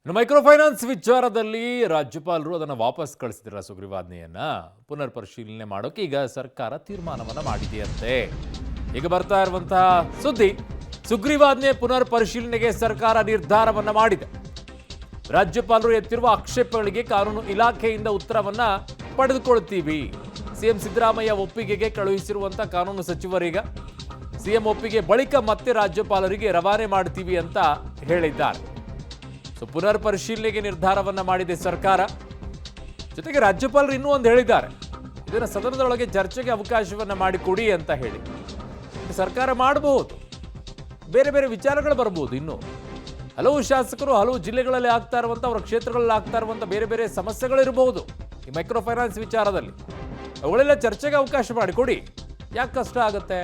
ಇನ್ನು micro finance ವಿಚಾರದಲ್ಲಿ ರಾಜ್ಯಪಾಲರು ಅದನ್ನು ವಾಪಸ್ ಕಳಿಸಿದ್ರ ಸುಗ್ರೀವಾಜ್ಞೆಯನ್ನ ಪುನರ್ ಪರಿಶೀಲನೆ ಮಾಡೋಕೆ ಈಗ ಸರ್ಕಾರ ತೀರ್ಮಾನವನ್ನ ಮಾಡಿದೆಯಂತೆ. ಈಗ ಬರ್ತಾ ಇರುವಂತಹ ಸುದ್ದಿ, ಸುಗ್ರೀವಾಜ್ಞೆ ಪುನರ್ ಪರಿಶೀಲನೆಗೆ ಸರ್ಕಾರ ನಿರ್ಧಾರವನ್ನ ಮಾಡಿದೆ. ರಾಜ್ಯಪಾಲರು ಎತ್ತಿರುವ ಆಕ್ಷೇಪಗಳಿಗೆ ಕಾನೂನು ಇಲಾಖೆಯಿಂದ ಉತ್ತರವನ್ನ ಪಡೆದುಕೊಳ್ಳುತ್ತೀವಿ. ಸಿಎಂ ಸಿದ್ದರಾಮಯ್ಯ ಒಪ್ಪಿಗೆಗೆ ಕಳುಹಿಸಿರುವಂತಹ ಕಾನೂನು ಸಚಿವರೀಗ ಸಿಎಂ ಒಪ್ಪಿಗೆ ಬಳಿಕ ಮತ್ತೆ ರಾಜ್ಯಪಾಲರಿಗೆ ರವಾನೆ ಮಾಡ್ತೀವಿ ಅಂತ ಹೇಳಿದ್ದಾರೆ. ಪುನರ್ ಪರಿಶೀಲನೆಗೆ ನಿರ್ಧಾರವನ್ನ ಮಾಡಿದೆ ಸರ್ಕಾರ. ಜೊತೆಗೆ ರಾಜ್ಯಪಾಲರು ಇನ್ನೂ ಒಂದು ಹೇಳಿದ್ದಾರೆ, ಇದನ್ನು ಸದನದೊಳಗೆ ಚರ್ಚೆಗೆ ಅವಕಾಶವನ್ನ ಮಾಡಿಕೊಡಿ ಅಂತ ಹೇಳಿ. ಸರ್ಕಾರ ಮಾಡಬಹುದು, ಬೇರೆ ಬೇರೆ ವಿಚಾರಗಳು ಬರಬಹುದು. ಇನ್ನು ಹಲವು ಶಾಸಕರು ಹಲವು ಜಿಲ್ಲೆಗಳಲ್ಲಿ ಆಗ್ತಾ ಇರುವಂಥ ಅವರ ಕ್ಷೇತ್ರಗಳಲ್ಲಿ ಆಗ್ತಾ ಇರುವಂಥ ಬೇರೆ ಬೇರೆ ಸಮಸ್ಯೆಗಳಿರಬಹುದು. ಈ ಮೈಕ್ರೋ ಫೈನಾನ್ಸ್ ವಿಚಾರದಲ್ಲಿ ಅವುಗಳೆಲ್ಲ ಚರ್ಚೆಗೆ ಅವಕಾಶ ಮಾಡಿಕೊಡಿ. ಯಾಕೆ ಕಷ್ಟ ಆಗುತ್ತೆ?